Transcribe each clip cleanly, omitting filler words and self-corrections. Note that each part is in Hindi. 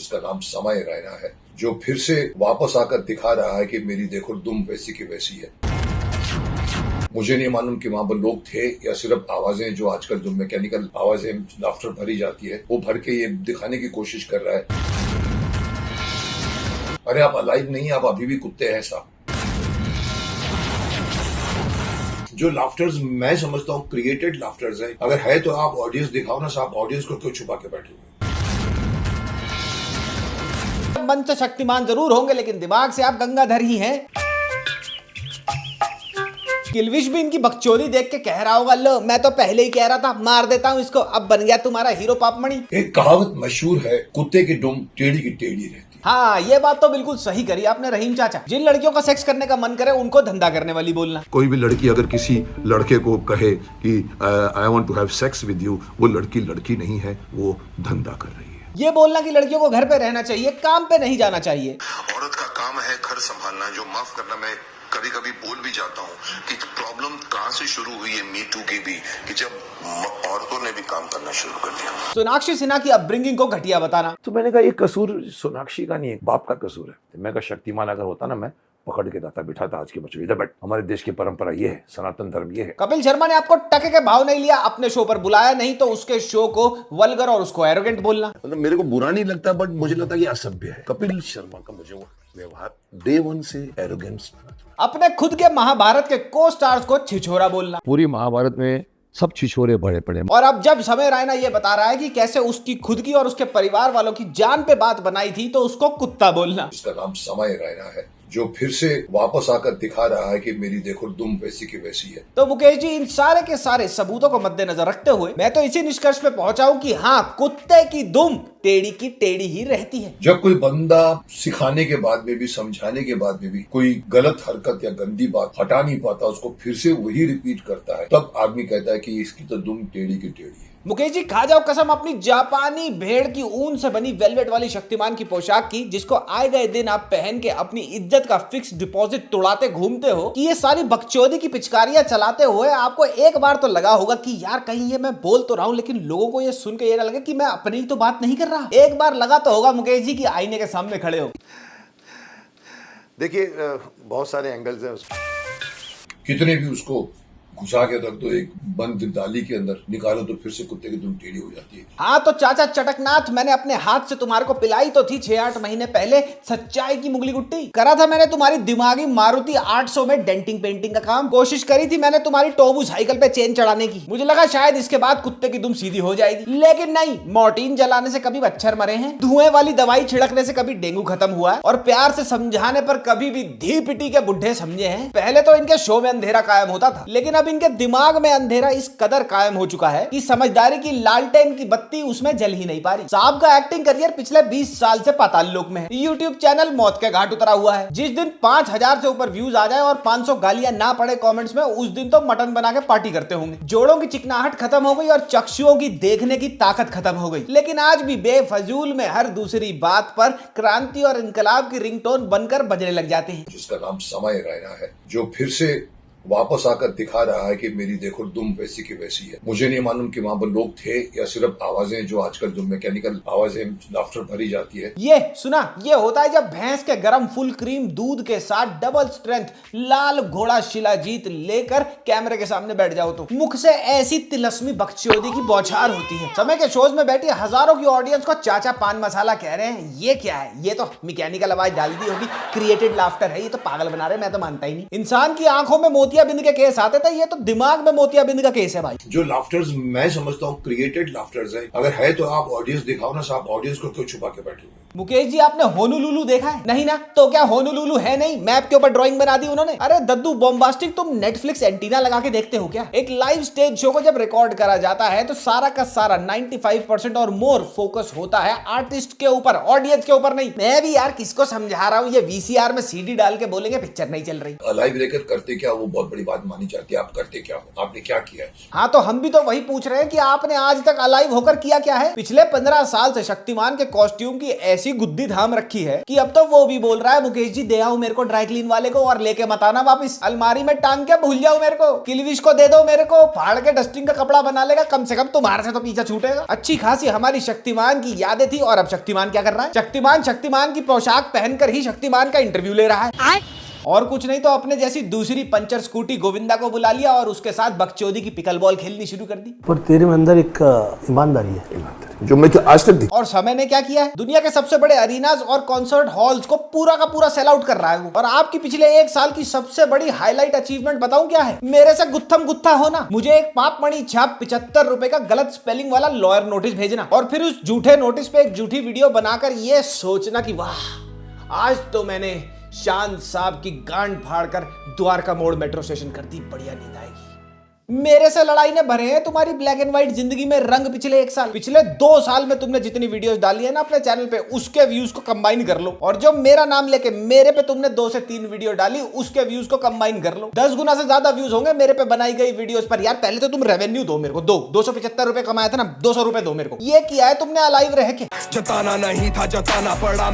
जिसका नाम समय रैना है, जो फिर से वापस आकर दिखा रहा है कि मेरी देखो दुम वैसी की वैसी है। मुझे नहीं मालूम कि वहां पर लोग थे या सिर्फ आवाजें, जो आजकल जो मैकेनिकल आवाजें लाफ्टर भरी जाती है, वो भर के ये दिखाने की कोशिश कर रहा है। अरे आप अलाइव नहीं, आप अभी भी कुत्ते हैं साहब। जो लाफ्टर्स मैं समझता हूँ क्रिएटेड लाफ्टर्स है, अगर है तो आप ऑडियंस दिखाओ ना साहब, ऑडियंस को क्यों छुपा के बैठे हुए? मन से शक्तिमान जरूर होंगे लेकिन दिमाग से आप गंगाधर ही हैं। किल्विश भी इनकी बकचोदी देख के कह रहा होगा, लो मैं तो पहले ही कह रहा था, मार देता हूँ इसको, अब बन गया तुम्हारा हीरो पापमणि। एक कहावत मशहूर है, कुत्ते की दुम टेढ़ी की टेढ़ी रहती। हाँ, ये बात तो बिल्कुल सही करी आपने रहीम चाचा। जिन लड़कियों का सेक्स करने का मन करे उनको धंधा करने वाली बोलना। कोई भी लड़की अगर किसी लड़के को कहे कि I want to have sex with you, वो लड़की लड़की नहीं है, वो धंधा कर रही है। ये बोलना कि लड़कियों को घर पे रहना चाहिए, काम पे नहीं जाना चाहिए। औरत का काम है घर संभालना, जो माफ करना मैं कभी कभी बोल भी जाता हूँ कि प्रॉब्लम कहाँ से शुरू हुई है मी टू की भी, कि जब औरतों ने भी काम करना शुरू कर दिया। सोनाक्षी सिन्हा की अपब्रिंगिंग को घटिया बताना। तो मैंने कहा ये कसूर सोनाक्षी का नहीं है, बाप का कसूर है। मैं कहा शक्तिमान अगर होता ना, मैं पकड़ के लाता, बिठाता आज के बच्चों इधर बैठ। हमारे देश की परंपरा ये है, सनातन धर्म ये है। कपिल शर्मा ने आपको टके के भाव नहीं लिया, अपने शो पर बुलाया नहीं तो उसके शो को वल्गर और उसको एरोगेंट बोलना। मतलब मेरे को बुरा नहीं लगता, बट मुझे लगता है कि असभ्य है। कपिल शर्मा का मुझे वो व्यवहार डे वन से एरोगेंस। अपने खुद के महाभारत के को स्टार्स को छिछोरा बोलना। पूरी महाभारत में सब छिछोरे बड़े पड़े। और अब जब समय रैना ये बता रहा है कि कैसे उसकी खुद की और उसके परिवार वालों की जान पे बात बनाई थी, तो उसको कुत्ता बोलना। जिसका नाम समय रैना है, जो फिर से वापस आकर दिखा रहा है कि मेरी देखो दुम वैसी की वैसी है। तो मुकेश जी, इन सारे के सारे सबूतों को मद्देनजर रखते हुए मैं तो इसी निष्कर्ष पे पहुंचा हूं कि हाँ, कुत्ते की दुम टेढ़ी की टेढ़ी ही रहती है। जब कोई बंदा सिखाने के बाद में भी, समझाने के बाद में भी कोई गलत हरकत या गंदी बात हटा नहीं पाता, उसको फिर से वही रिपीट करता है, तब आदमी कहता है कि इसकी तो दुम टेढ़ी की टेढ़ी है। मुकेश जी, खा जाओ कसम अपनी जापानी भेड़ की ऊन से बनी वेलवेट वाली शक्तिमान की पोशाक की, जिसको आए गए दिन आप पहन के अपनी इज्जत का फिक्स डिपॉजिट तोड़ाते घूमते हो, कि ये सारी बकचोदी की पिचकारियां चलाते हुए आपको एक बार तो लगा होगा कि यार कहीं ये मैं बोल तो रहा हूं लेकिन लोगों को ये सुन के ये ना लगे कि मैं अपनी तो बात नहीं कर रहा। एक बार लगा तो होगा मुकेश जी कि आईने के सामने खड़े हो। देखिए बहुत सारे एंगल्स हैं उसके। कितने भी उसको घुसा के रख दो एक बंद डाली के अंदर, निकालो तो फिर से कुत्ते की दुम टेढ़ी हो जाती है। हाँ तो चाचा चटकनाथ, मैंने अपने हाथ से तुम्हारे को पिलाई तो थी 6-8 महीने पहले सच्चाई की मुगली गुट्टी। करा था मैंने तुम्हारी दिमागी मारुति 800 में डेंटिंग पेंटिंग का काम। कोशिश करी थी मैंने तुम्हारी टोबू साइकिल पे चेन चढ़ाने की। मुझे लगा शायद इसके बाद कुत्ते की दुम सीधी हो जाएगी, लेकिन नहीं। मोर्टीन जलाने से कभी मच्छर मरे हैं, धुएं वाली दवाई छिड़कने से कभी डेंगू खत्म हुआ है, और प्यार से समझाने पर कभी भी धी पिटी के बुढ़े समझे हैं। पहले तो इनके शो में अंधेरा कायम होता था, लेकिन अब इनके दिमाग में अंधेरा इस कदर कायम हो चुका है कि समझदारी की लालटेन की बत्ती उसमें जल ही नहीं पा रही। साहब का एक्टिंग करियर पिछले 20 साल से पाताल लोक में है। यूट्यूब चैनल मौत के घाट उतरा हुआ है। जिस दिन 5000 से ऊपर व्यूज आ जाए और 500 गालियां ना पड़े कमेंट्स में, उस दिन तो मटन बना के पार्टी करते होंगे। जोड़ों की चिकनाहट खत्म हो गई और चक्षुओं की देखने की ताकत खत्म हो गई, लेकिन आज भी बेफजूल में हर दूसरी बात पर क्रांति और इनकलाब की रिंगटोन बनकर बजने लग जाते हैं। जिसका नाम समय रैना है, जो फिर से वापस आकर दिखा रहा है कि मेरी देखो दुम वैसी की वैसी है। मुझे नहीं मालूम कि वहां पर लोग थे या सिर्फ आवाजें, जो आजकल जो मैकेनिकल आवाजें लाफ्टर भरी जाती है। ये सुना, ये होता है जब भैंस के गरम फुल क्रीम दूध के साथ डबल स्ट्रेंथ लाल घोड़ा शिलाजीत लेकर कैमरे के सामने बैठ जाओ तो मुख से ऐसी तिलस्मी बकचोदी की बौछार होती है। समय के शोज में बैठी हजारों की ऑडियंस को चाचा पान मसाला कह रहे हैं, ये क्या है, ये तो मैकेनिकल आवाज डाल दी होगी, क्रिएटेड लाफ्टर है, ये तो पागल बना रहे, मैं तो मानता ही नहीं। इंसान की आंखों में मोतियाबिंद के केस आते थे, ये तो दिमाग में मोतियाबिंद का केस है भाई। जो लाफ्टर्स मैं समझता हूँ क्रिएटेड लाफ्टर्स है, अगर है तो आप ऑडियंस दिखाओ ना साहब, ऑडियंस को क्यों छुपा के बैठे हुए? मुकेश जी, आपने होनोलुलु देखा है? नहीं ना, तो क्या होनोलुलु है नहीं? मैप के ऊपर ड्राइंग बना दी उन्होंने। अरे दद्दू बॉम्बास्टिक, तुम नेटफ्लिक्स एंटीना लगा के देखते हो क्या? एक लाइव स्टेज शो को जब रिकॉर्ड करा जाता है तो सारा का सारा 95% और मोर फोकस होता है आर्टिस्ट के ऊपर, ऑडियंस के ऊपर नहीं। मैं भी यार किसको समझा रहा हूँ, ये वीसीआर में सीडी डाल के बोलेंगे पिक्चर नहीं चल रही। लाइव लेकर करते क्या, वो बहुत बड़ी बात मानी जाती है। आप करते क्या हो, आपने क्या किया है? हाँ तो हम भी तो वही पूछ रहे हैं कि आपने आज तक अलाइव होकर किया क्या है। पिछले 15 साल से शक्तिमान के कॉस्ट्यूम की ऐसी गुद्दी धाम रखी है कि अब तो वो भी बोल रहा है मुकेश जी दे आओ मेरे को ड्राई क्लीन वाले को और लेके मत आना वापिस, अलमारी में टांग के भूल जाओ मेरे को, किलविश को दे दो मेरे को, फाड़ के डस्टिंग का कपड़ा बना लेगा, कम से कम तुम्हारे से तो पीछा छूटेगा। अच्छी खासी हमारी शक्तिमान की यादें थी और अब शक्तिमान क्या कर रहा है? शक्तिमान की पोशाक पहनकर ही शक्तिमान का इंटरव्यू ले रहा है और कुछ नहीं तो अपने जैसी दूसरी पंचर स्कूटी गोविंदा को बुला लिया और उसके साथ बकचोदी की पिकल बॉल खेलनी शुरू कर दी। पर तेरे में अंदर एक ईमानदारी है, जो मैं आज तक थी। और समय ने क्या किया है? दुनिया के सबसे बड़े अरीनाज और कॉन्सर्ट हॉल्स को पूरा का पूरा सेल आउट कर रहा है वो। और आपकी पिछले 1 साल की सबसे बड़ी हाईलाइट अचीवमेंट बताऊं क्या है? मेरे से गुत्थम गुत्था होना, मुझे एक पाप मणि छाप 75 रुपए का गलत स्पेलिंग वाला लॉयर नोटिस भेजना और फिर उस झूठे नोटिस पे एक झूठी वीडियो बनाकर ये सोचना कि वाह आज तो मैंने शान साहब की गांड फाड़कर द्वारका मोड़ मेट्रो स्टेशन कर दी, बढ़िया नींद आएगी। मेरे से लड़ाई ने भरे हैं तुम्हारी ब्लैक एंड व्हाइट जिंदगी में रंग। पिछले 1 साल, पिछले 2 साल में तुमने जितनी वीडियोस डाली है ना अपने चैनल पे उसके व्यूज को कंबाइन कर लो और जो मेरा नाम लेके मेरे पे तुमने 2 से 3 वीडियो डाली उसके व्यूज को कंबाइन कर लो। 10 गुना से ज्यादा व्यूज होंगे मेरे पे बनाई गई वीडियोस पर। यार पहले तो तुम रेवेन्यू दो मेरे को, 275 रुपए कमाया था ना, 200 रुपए दो मेरे को। ये किया है तुमने अलाइव रह के। जताना नहीं था जताना पड़ा।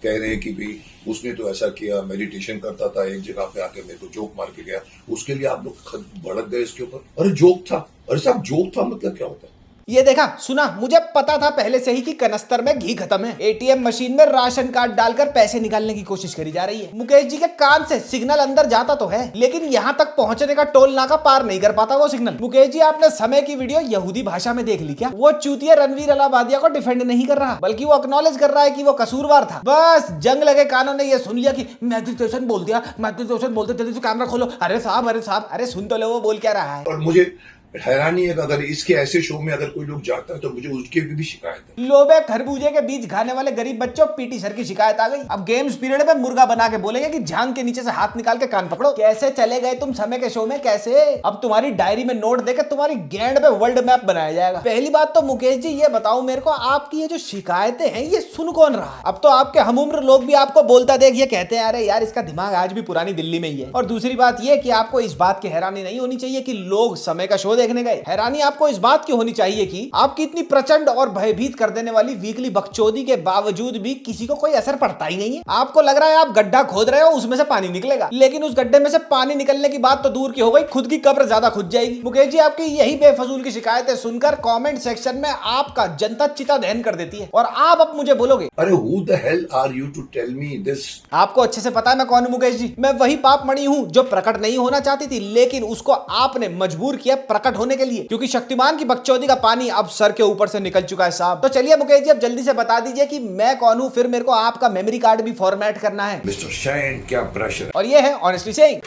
कह रहे हैं कि भाई उसने तो ऐसा किया, मेडिटेशन करता था, एक जगह पे आके मेरे को जोक मार के गया, उसके लिए आप लोग भड़क गए इसके ऊपर। अरे जोक था, अरे साहब जोक था मतलब क्या होता है? ये देखा सुना, मुझे पता था पहले से ही कि कनस्तर में घी खत्म है। एटीएम मशीन में राशन कार्ड डालकर पैसे निकालने की कोशिश करी जा रही है। मुकेश जी के कान से सिग्नल अंदर जाता तो है लेकिन यहाँ तक पहुंचने का टोल नाका पार नहीं कर पाता वो सिग्नल। मुकेश जी आपने समय की वीडियो यहूदी भाषा में देख ली क्या? वो चूतिया रणवीर अलाहाबादिया को डिफेंड नहीं कर रहा बल्कि वो एक्नॉलेज कर रहा है कि वो कसूरवार था। बस जंग लगे कानों ने ये सुन लिया कि मेडिटेशन बोल दिया, मेडिटेशन बोलते जल्दी से कैमरा खोलो। अरे साहब अरे सुन तो लो वो बोल क्या रहा है। और मुझे हैरानी है कि अगर इसके ऐसे शो में अगर कोई लोग जाता है तो मुझे उसके भी शिकायत है। लोबे खरबूजे के बीज खाने वाले गरीब बच्चों, पीटी सर की शिकायत आ गई। अब गेम्स पीरियड में मुर्गा बना के बोलेंगे कि झांग के नीचे से हाथ निकाल के कान पकड़ो। कैसे चले गए तुम समय के शो में, कैसे? अब तुम्हारी डायरी में नोट देकर तुम्हारी गेंड पे वर्ल्ड मैप बनाया जाएगा। पहली बात तो मुकेश जी ये बताओ मेरे को, आपकी ये जो शिकायतें हैं ये सुन कौन रहा है? अब तो आपके हमउम्र लोग भी आपको बोलता देख ये कहते हैं अरे यार इसका दिमाग आज भी पुरानी दिल्ली में ही है। और दूसरी बात ये कि आपको इस बात की हैरानी नहीं होनी चाहिए कि लोग समय का शो देखने गए। हैरानी आपको इस बात की होनी चाहिए कि आपकी इतनी प्रचंड और भयभीत कर देने वाली वीकली बकचोदी के बावजूद भी किसी को कोई असर पड़ता ही नहीं है। आपको लग रहा है आप गड्ढा खोद रहे हो उसमें से पानी निकलेगा, लेकिन उस गड्ढे में से पानी निकलने की बात तो दूर की हो गई, खुद की कब्र ज्यादा खुद जाएगी। मुकेश जी आपकी यही बेफजूल की शिकायतें सुनकर कमेंट सेक्शन में आपका जनता चिता दहन कर देती है और आप अब मुझे बोलोगे अरे who the hell are you to tell me this? आपको अच्छे से पता है मैं कौन हूं मुकेश जी। मैं वही पाप मणि हूं जो प्रकट नहीं होना चाहती थी लेकिन उसको आपने मजबूर किया प्रकट होने के लिए, क्योंकि शक्तिमान की बकचोदी का पानी अब सर के ऊपर से निकल चुका है साहब। तो चलिए मुकेश जी अब जल्दी से बता दीजिए कि मैं कौन हूं, फिर मेरे को आपका मेमोरी कार्ड भी फॉर्मेट करना है। मिस्टर शैन क्या प्रेशर। और ये है ऑनेस्टली सेइंग।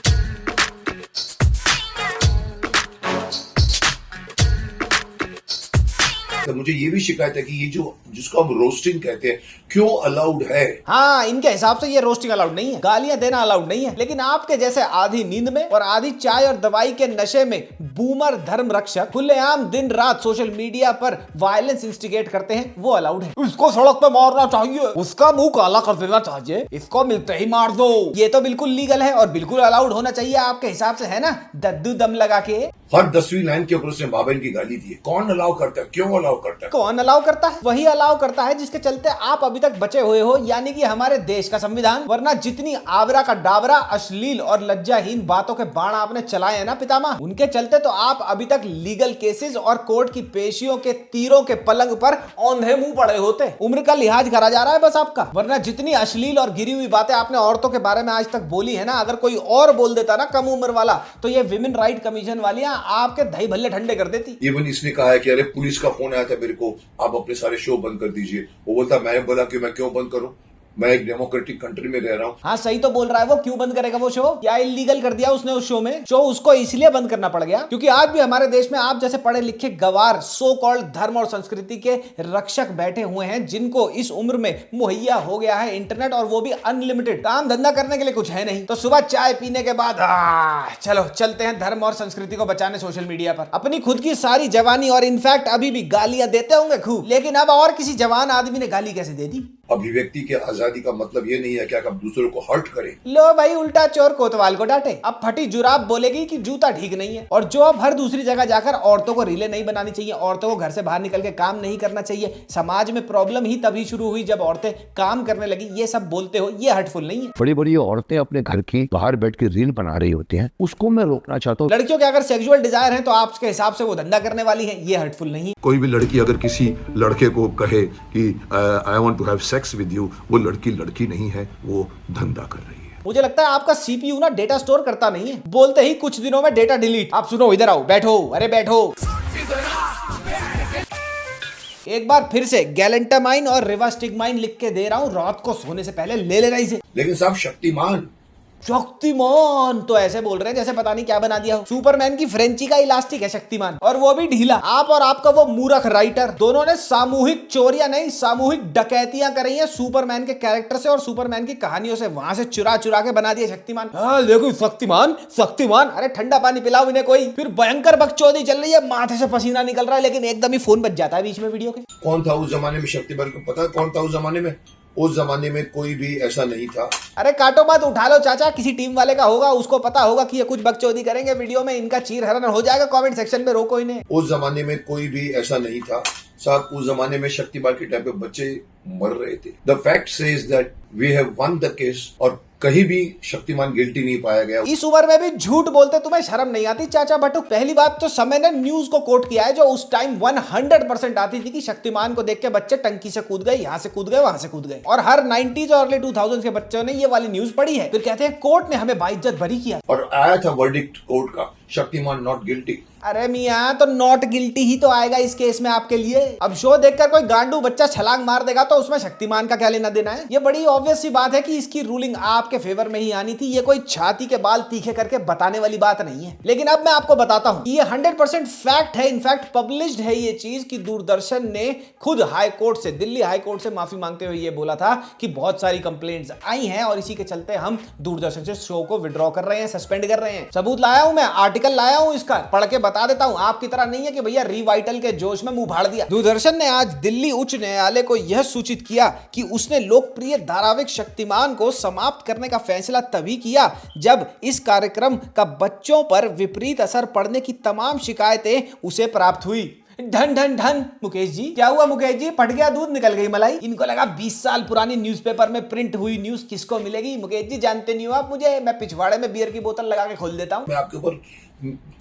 तो मुझे ये भी शिकायत है कि ये जो जिसको हम रोस्टिंग कहते हैं क्यों अलाउड है? हाँ इनके हिसाब से ये रोस्टिंग अलाउड नहीं है, गालियां देना अलाउड नहीं है, लेकिन आपके जैसे आधी नींद में और आधी चाय और दवाई के नशे में बूमर धर्म रक्षक खुलेआम दिन रात सोशल मीडिया पर वायलेंस इंस्टिगेट करते हैं वो अलाउड है। इसको सड़क पे मारना चाहिए, उसका मुंह काला कर देना चाहिए, इसको मिलते ही मार दो, ये तो बिल्कुल लीगल है और बिल्कुल अलाउड होना चाहिए आपके हिसाब से, है ना? दद्दू दम लगा के हर 10वीं लाइन के ऊपर उसने माँ बहन की गाली दी है। कौन अलाउ करता है? क्यों अलाउ करता है? कौन अलाउ करता है? वही अलाउ करता है जिसके चलते आप अभी तक बचे हुए हो, यानी कि हमारे देश का संविधान। वरना जितनी आवरा का डाबरा अश्लील और लज्जाहीन बातों के बाण आपने चलाए हैं ना पितामह, उनके चलते तो आप अभी तक लीगल केसेस और कोर्ट की पेशियों के तीरों के पलंग पर औंधे मुंह पड़े होते। उम्र का लिहाज करा जा रहा है बस आपका। वरना जितनी अश्लील और गिरी हुई बातें आपने औरतों के बारे में आज तक बोली है ना, अगर कोई और बोल देता ना कम उम्र वाला तो ये विमेन राइट कमीशन वालियां आपके दही भल्ले ठंडे कर देती। इवन इसने कहा है कि अरे पुलिस का फोन आया था मेरे को, आप अपने सारे शो बंद कर दीजिए। वो बोलता मैंने बोला कि मैं क्यों बंद करूं, मैं एक डेमोक्रेटिक कंट्री में रह रहा हूँ। हाँ सही तो बोल रहा है वो, क्यों बंद करेगा वो शो? क्या इलीगल कर दिया उसने उस शो में? शो उसको इसलिए बंद करना पड़ गया क्योंकि आज भी हमारे देश में आप जैसे पढ़े लिखे गवार सो कॉल्ड धर्म और संस्कृति के रक्षक बैठे हुए हैं जिनको इस उम्र में मुहैया हो गया है इंटरनेट और वो भी अनलिमिटेड। काम धंधा करने के लिए कुछ है नहीं तो सुबह चाय पीने के बाद चलो चलते हैं धर्म और संस्कृति को बचाने सोशल मीडिया पर। अपनी खुद की सारी जवानी और इनफैक्ट अभी भी गालियां देते होंगे खूब, लेकिन अब और किसी जवान आदमी ने गाली कैसे दे दी? अभिव्यक्ति के आजादी का मतलब ये नहीं है कि आप दूसरों को हर्ट करें। लो भाई, उल्टा चोर कोतवाल को डांटे। अब फटी जुराब बोलेगी कि जूता ठीक नहीं है। और जो अब हर दूसरी जगह जाकर औरतों को रिले नहीं बनानी चाहिए, औरतों को घर से बाहर निकल के काम नहीं करना चाहिए, समाज में प्रॉब्लम ही तभी शुरू हुई जब औरतें काम करने लगी, ये सब बोलते हो, ये हर्टफुल नहीं है। बड़ी बड़ी औरतें अपने घर की बाहर बैठ के रील बना रही होती हैं, उसको मैं रोकना चाहता हूँ। लड़कियों के अगर सेक्सुअल डिजायर है तो आपके हिसाब से वो धंधा करने वाली है, ये हर्टफुल नहीं है। कोई भी लड़की अगर किसी लड़के को कहे कि I want to have sex with you, वो लड़की लड़की नहीं है, वो धंधा कर रही है। मुझे लगता है आपका सीपीयू ना डेटा स्टोर करता नहीं है, बोलते ही कुछ दिनों में डेटा डिलीट। आप सुनो, इधर आओ, बैठो, अरे बैठो। एक बार फिर से गैलेंटामाइन और रिवास्टिगमाइन लिख के दे रहा हूं, रात को सोने से पहले ले लेना इसे। लेकिन साहब शक्तिमान तो ऐसे बोल रहे हैं जैसे पता नहीं क्या बना दिया हो। सुपरमैन की फ्रेंची का इलास्टिक है शक्तिमान, और वो भी ढीला। आप और आपका वो मूर्ख राइटर दोनों ने सामूहिक चोरियां नहीं, सामूहिक डकैतियां करी हैं सुपरमैन के कैरेक्टर से और सुपरमैन की कहानियों से। वहां से चुरा चुरा के बना दिया शक्तिमान। देखो शक्तिमान शक्तिमान, अरे ठंडा पानी पिलाओ इन्हें कोई। फिर भयंकर बकचोदी चल रही है, माथे से पसीना निकल रहा है, लेकिन एकदम ही फोन बज जाता है बीच में वीडियो के। कौन था उस जमाने में शक्तिमान को पता है कौन था उस जमाने में? उस जमाने में कोई भी ऐसा नहीं था। अरे काटो मत, उठा लो चाचा, किसी टीम वाले का होगा, उसको पता होगा कि ये कुछ बकचोदी करेंगे वीडियो में, इनका चीर हरण हो जाएगा। कमेंट सेक्शन में रोको इन्हें। उस जमाने में कोई भी ऐसा नहीं था साहब। उस जमाने में शक्तिमान के टाइम पे बच्चे मर रहे थे। The fact says that we have won the case, और कहीं भी शक्तिमान गिल्टी नहीं पाया गया। इस उम्र में भी झूठ बोलते तुम्हें शर्म नहीं आती चाचा बटुक? पहली बात तो समय ने न्यूज को कोट किया है जो उस टाइम 100% आती थी कि शक्तिमान को देख के बच्चे टंकी से कूद गए, यहाँ से कूद गए, वहां से कूद गए। और हर 90s और अर्ली 2000s के बच्चों ने ये वाली न्यूज पढ़ी है। फिर कहते हैं कोर्ट ने हमें बाइज्जत बरी किया और आया था वर्डिक्ट कोर्ट का, शक्तिमान नॉट गिल्टी। अरे मियां, तो नॉट गिल्टी ही तो आएगा इस केस में आपके लिए। अब शो देखकर कोई गांडू बच्चा छलांग मार देगा तो उसमें शक्तिमान का क्या लेना देना है? ये बड़ी ऑब्वियस सी बात है कि इसकी रूलिंग आपके फेवर में ही आनी थी। ये कोई छाती के बाल तीखे करके बताने वाली बात नहीं है। लेकिन अब मैं आपको बताता हूं कि ये 100% फैक्ट है, इनफैक्ट पब्लिश्ड है ये चीज कि दूरदर्शन ने खुद हाई कोर्ट से, दिल्ली हाई कोर्ट से माफी मांगते हुए ये बोला था कि बहुत सारी कंप्लेंट्स आई हैं और इसी के चलते हम दूरदर्शन से शो को विड्रॉ कर रहे हैं, सस्पेंड कर रहे हैं। सबूत लाया हूं मैं, आर्टिकल लाया हूं, इसका पढ़ के बता देता हूं। आपकी तरह नहीं है कि भैया रिवाइटल के जोश में मुंह फाड़ दिया। दूरदर्शन ने आज दिल्ली उच्च न्यायालय को यह सूचित किया कि उसने लोकप्रिय धारावाहिक शक्तिमान को समाप्त करने का फैसला तभी किया जब इस कार्यक्रम का बच्चों पर विपरीत असर पड़ने की तमाम शिकायतें उसे प्राप्त हुई। ढन ढन ढन। मुकेश जी क्या हुआ? मुकेश जी फट गया दूध, निकल गई मलाई। इनको लगा 20 साल पुरानी न्यूज़पेपर में प्रिंट हुई न्यूज किसको मिलेगी। मुकेश जी जानते नहीं हो आप मुझे, मैं पिछवाड़े में बियर की बोतल लगा के खोल देता हूँ। मैं आपके ऊपर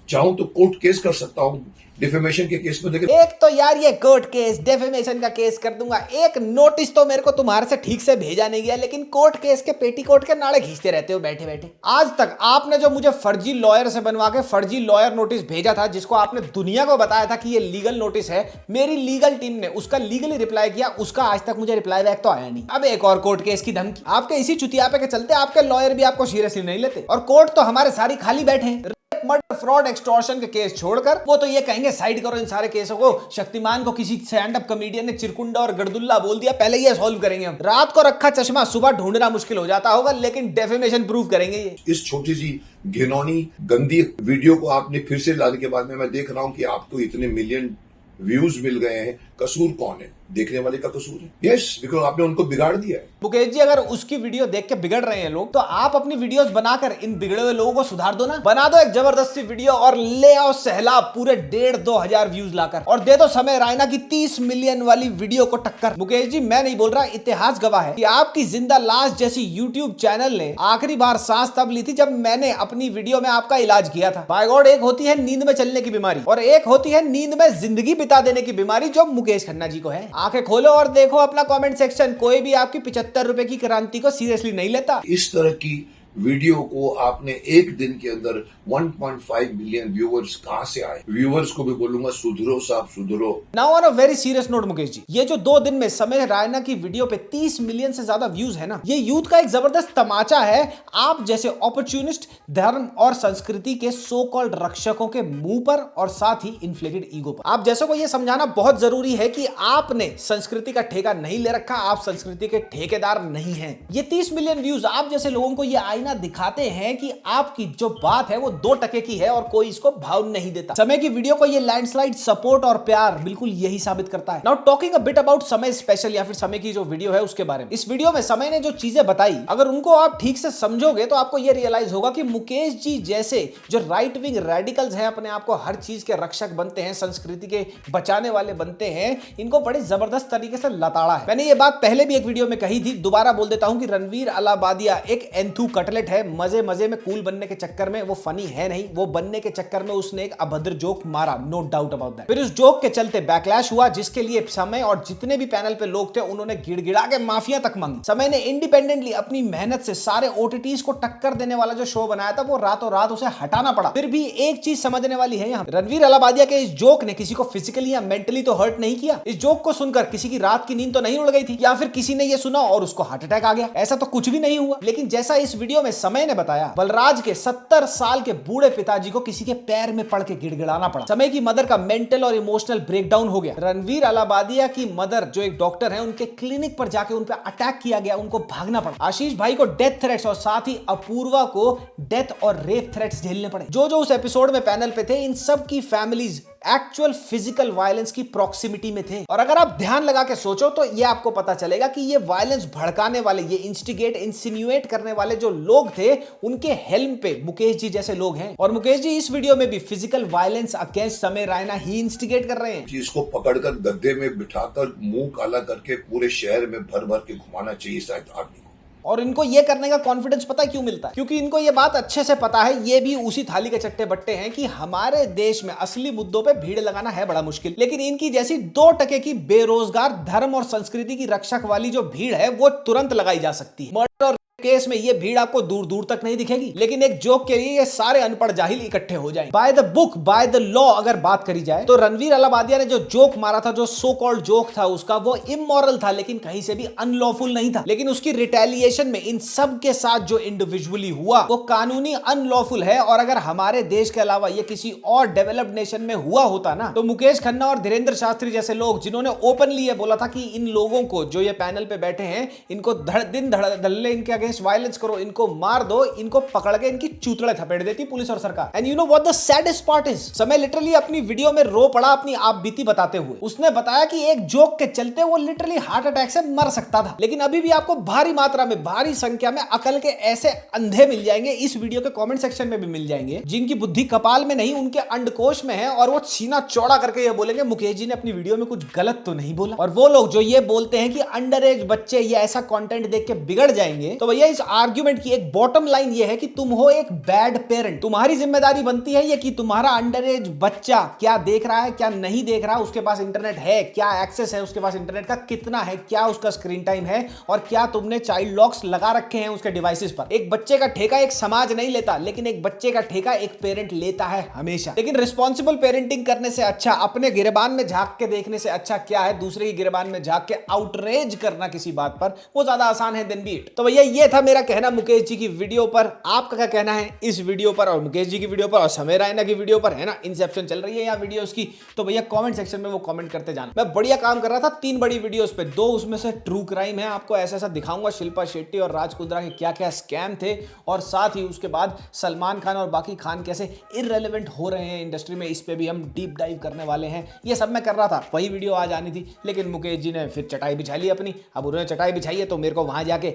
चाहूं तो कोर्ट केस कर सकता हूं, डिफेमेशन के केस में। लेकिन एक तो यार ये कोर्ट केस, डेफेमेशन का केस कर दूंगा, एक नोटिस तो मेरे को तुम्हारे से ठीक से भेजा नहीं गया, लेकिन कोर्ट केस के पेटीकोट के नाड़े खींचते रहते हो बैठे बैठे। आज तक आपने जो मुझे फर्जी लॉयर से बनवा के फर्जी लॉयर नोटिस भेजा था, जिसको आपने दुनिया को बताया था कि ये लीगल नोटिस है, मेरी लीगल टीम ने उसका लीगली रिप्लाई किया, उसका आज तक मुझे रिप्लाई बैक तो आया नहीं। अब एक और कोर्ट केस की धमकी। आपके इसी चुतियापे के चलते आपके लॉयर भी आपको सीरियसली नहीं लेते, और कोर्ट तो हमारे सारी खाली बैठे हैं। मर्डर, फ्रॉड, एक्सटॉर्शन के केस छोड़कर वो तो ये कहेंगे साइड करो इन सारे केसों को। शक्तिमान को किसी स्टैंड अप कॉमेडियन ने चिरकुंडा और गड़दुल्ला बोल दिया, पहले ये सॉल्व करेंगे हम। रात को रखा चश्मा सुबह ढूंढना मुश्किल हो जाता होगा, लेकिन डेफेमेशन प्रूफ करेंगे ये। इस छोटी सी घिनौनी गंदी वीडियो को आपने फिर से लाने के बाद में मैं देख रहा हूं कि आपको इतने मिलियन व्यूज मिल गए हैं। कसूर कौन है? देखने वाले का कसूर है। यस, बिकॉज आपने उनको बिगाड़ दिया है। मुकेश जी अगर उसकी वीडियो देख के बिगड़ रहे हैं लोग, तो आप अपनी वीडियोस बनाकर इन बिगड़े हुए लोगों को सुधार दो ना। बना दो एक जबरदस्त सी वीडियो और ले आओ सैलाब पूरे 1.5-2 हजार व्यूज लाकर, और दे दो समय रायना की 30 मिलियन वाली वीडियो को टक्कर। मुकेश जी मैं नहीं बोल रहा, इतिहास गवाह है कि आपकी जिंदा लाश जैसी यूट्यूब चैनल ने आखिरी बार सांस तब ली थी जब मैंने अपनी वीडियो में आपका इलाज किया था। बाय गॉड, एक होती है नींद में चलने की बीमारी और एक होती है नींद में जिंदगी बिता देने की बीमारी, जो मुकेश खन्ना जी को है। आंखें खोलो और देखो अपना कमेंट सेक्शन, कोई भी आपकी 75 रुपए की क्रांति को सीरियसली नहीं लेता। इस तरह की वीडियो को आपने एक दिन के अंदर 1.5 मिलियन व्यूअर्स कहां से आए? व्यूअर्स को भी बोलूंगा सुधरो साहब, सुधरो। Now on a very serious note Mukesh ji, ये जो 2 दिन में समय रायना की वीडियो पे 30 मिलियन से ज्यादा व्यूज है ना, ये यूथ का एक जबरदस्त तमाचा है आप जैसे अपॉर्चुनिस्ट, धर्म और संस्कृति के सो कॉल्ड रक्षकों के मुंह पर, और साथ ही इन्फ्लेटेड ईगो पर। आप जैसों को ये समझाना बहुत जरूरी है कि आपने संस्कृति का ठेका नहीं ले रखा, आप संस्कृति के ठेकेदार नहीं है। ये 30 मिलियन व्यूज आप जैसे लोगों को ये आईना दिखाते हैं कि आपकी जो बात है वो 2% की है और कोई इसको भाव नहीं देता। समय की वीडियो को ये लैंडस्लाइड सपोर्ट और प्यार बिल्कुल यही साबित करता है। Now talking a bit about समय स्पेशल या फिर समय की जो वीडियो है उसके बारे में। इस वीडियो में समय ने जो चीजें बताई, अगर उनको आप ठीक से समझोगे तो आपको ये रियलाइज होगा कि मुकेश जी जैसे जो राइट विंग रेडिकल्स हैं, अपने आप को हर चीज के रक्षक बनते हैं, संस्कृति के बचाने वाले बनते हैं, इनको बड़े जबरदस्त तरीके से लताड़ा है। मैंने ये बात पहले भी एक वीडियो में कही थी, दोबारा बोल देता हूं कि रणवीर अलाबादिया एक एंथू कटलेट है। मजे मजे में कूल बनने के चक्कर में वो फनी है नहीं, वो बनने के चक्कर में उसने एक अभद्र जोक मारा, नो डाउट अबाउट दैट। फिर उस जोक के चलते बैकलैश हुआ, जिसके लिए समय और जितने भी पैनल पे लोग थे उन्होंने गिड़गिड़ा के माफिया तक मांगी। समय ने इंडिपेंडेंटली अपनी मेहनत से सारे ओटीटीज को टक्कर देने वाला जो शो बनाया था वो रातों रात उसे हटाना पड़ा। फिर भी एक चीज समझने वाली है यहाँ, रणवीर अलाबादिया के इस जोक ने किसी को फिजिकली या मेंटली तो हर्ट नहीं किया। इस जोक को सुनकर किसी की रात की नींद तो नहीं उड़ गई थी, या फिर किसी ने ये सुना और उसको हार्ट अटैक आ गया, ऐसा तो कुछ भी नहीं हुआ। लेकिन जैसा इस वीडियो में समय ने बताया, बलराज के 70 साल के बूढ़े पिताजी को किसी के पैर में पड़ के गिड़गिड़ाना पड़ा। समय की मदर का मेंटल और इमोशनल ब्रेकडाउन हो गया। रणवीर अलाबादिया की मदर जो एक डॉक्टर है, उनके क्लिनिक पर जाके उन पर अटैक किया गया, उनको भागना पड़ा। आशीष भाई को डेथ थ्रेट्स और साथ ही अपूर्वा को डेथ और रेप थ्रेट्स झेलने पड़े। जो जो उस एपिसोड में पैनल पे थे, इन सब की फैमिलीज एक्चुअल फिजिकल वायलेंस की प्रॉक्सिमिटी में थे। और अगर आप ध्यान लगा के सोचो तो ये आपको पता चलेगा कि ये वायलेंस भड़काने वाले, ये इंस्टिगेट इंसिन्यूएट करने वाले जो लोग थे, उनके हेल्म पे मुकेश जी जैसे लोग हैं। और मुकेश जी इस वीडियो में भी फिजिकल वायलेंस अगेंस्ट समय रैना ही इंस्टिगेट कर रहे हैं। इसको पकड़कर गद्दे में बिठाकर मुंह काला करके पूरे शहर में भर भर के घुमाना चाहिए शायद आदमी को। और इनको ये करने का कॉन्फिडेंस पता है क्यों मिलता है? क्योंकि इनको ये बात अच्छे से पता है, ये भी उसी थाली के चट्टे बट्टे हैं कि हमारे देश में असली मुद्दों पे भीड़ लगाना है बड़ा मुश्किल, लेकिन इनकी जैसी 2% की बेरोजगार धर्म और संस्कृति की रक्षक वाली जो भीड़ है वो तुरंत लगाई जा सकती है। मर्डर और केस में ये भीड़ आपको दूर दूर तक नहीं दिखेगी, लेकिन एक जोक के लिए ये सारे अनपढ़ जाहिल इकट्ठे हो जाएंगे। By the book by the law अगर बात करी जाए तो रणवीर अलाबादिया ने जो जोक मारा था, जो सो कॉल्ड जोक था उसका, वो इमोरल था, लेकिन कहीं से भी अनलॉफुल नहीं था। लेकिन उसकी रिटेलिएशन में इन सब के साथ जो इंडिविजुअली हुआ वो कानूनी अनलॉफुल है। और अगर हमारे देश के अलावा ये किसी और डेवलप्ड नेशन में हुआ होता ना, तो मुकेश खन्ना और धीरेन्द्र शास्त्री जैसे लोग, जिन्होंने ओपनली ये बोला था कि इन लोगों को जो ये पैनल पे बैठे हैं, इनको दिन धड़ल्ले इनके वायलेंस करो, इनको मार दो, इनको पकड़ के इनकी चूतड़े थपेड़ देती पुलिस और सरकार। And you know what the saddest part is, समय लिटरली अपनी वीडियो में रो पड़ा अपनी आप बीती बताते हुए। उसने बताया कि एक जोक के चलते वो लिटरली हार्ट अटैक से मर सकता था। लेकिन अभी भी आपको भारी मात्रा में, भारी संख्या में अकल के ऐसे अंधे मिल जाएंगे, इस वीडियो के कमेंट सेक्शन में भी मिल जाएंगे, जिनकी बुद्धि कपाल में नहीं उनके अंडकोश में है, और वो सीना चौड़ा करके ये बोलेंगे मुकेश जी ने अपनी वीडियो में कुछ गलत तो नहीं बोला। और वो लोग जो ये बोलते हैं कि अंडर एज बच्चे ये ऐसा कंटेंट देख के बिगड़ जाएंगे, तो भैया इस आर्ग्यूमेंट की एक बॉटम लाइन ये है कि तुम हो एक बैड पेरेंट। तुम्हारी जिम्मेदारी बनती है ये कि तुम्हारा अंडर एज बच्चा क्या देख रहा है, क्या नहीं देख रहा, उसके पास इंटरनेट है, क्या एक्सेस है उसके पास इंटरनेट का, कितना है, क्या उसका स्क्रीन टाइम है, और क्या तुमने चाइल्ड लॉक्स लगा रखे हैं उसके डिवाइसेस पर। एक बच्चे का ठेका एक समाज नहीं लेता, लेकिन एक बच्चे का ठेका एक पेरेंट लेता है हमेशा। लेकिन रिस्पॉन्सिबल पेरेंटिंग करने से अच्छा, अपने गिरेबान में झांक के देखने से अच्छा क्या है दूसरे की गिरेबान में झांक के आउटरेज करना किसी बात पर, वो ज्यादा आसान है देन बीट। तो भैया ये था मेरा कहना मुकेश जी की वीडियो पर। आपका क्या कहना है इस वीडियो पर और मुकेश जी की वीडियो पर और समय रैना की वीडियो पर? है ना, इंसेप्शन चल रही है यहाँ वीडियोस की, तो भैया कमेंट सेक्शन में वो कमेंट करते जाना। मैं बढ़िया काम कर रहा था 3 बड़ी वीडियोस पे, 2 उसमें से ट्रू क्राइम है, आपको ऐसा ऐसा दिखाऊंगा शिल्पा शेट्टी और राज कुंद्रा के क्या क्या स्कैम थे, और साथ ही उसके बाद सलमान खान और बाकी खान कैसे इररेलेवेंट हो रहे हैं इंडस्ट्री में, इस पे भी हम डीप डाइव करने वाले हैं। ये सब मैं कर रहा था, वही वीडियो आज आनी थी, लेकिन मुकेश जी ने फिर चटाई बिछा ली अपनी। अब उन्होंने चटाई बिछाई है तो मेरे को वहां जाके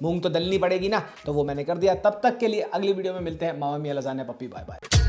मूंग तो दलनी पड़ेगी ना, तो वो मैंने कर दिया। तब तक के लिए अगली वीडियो में मिलते हैं। मामा मियां लजाने पप्पी, बाय बाय।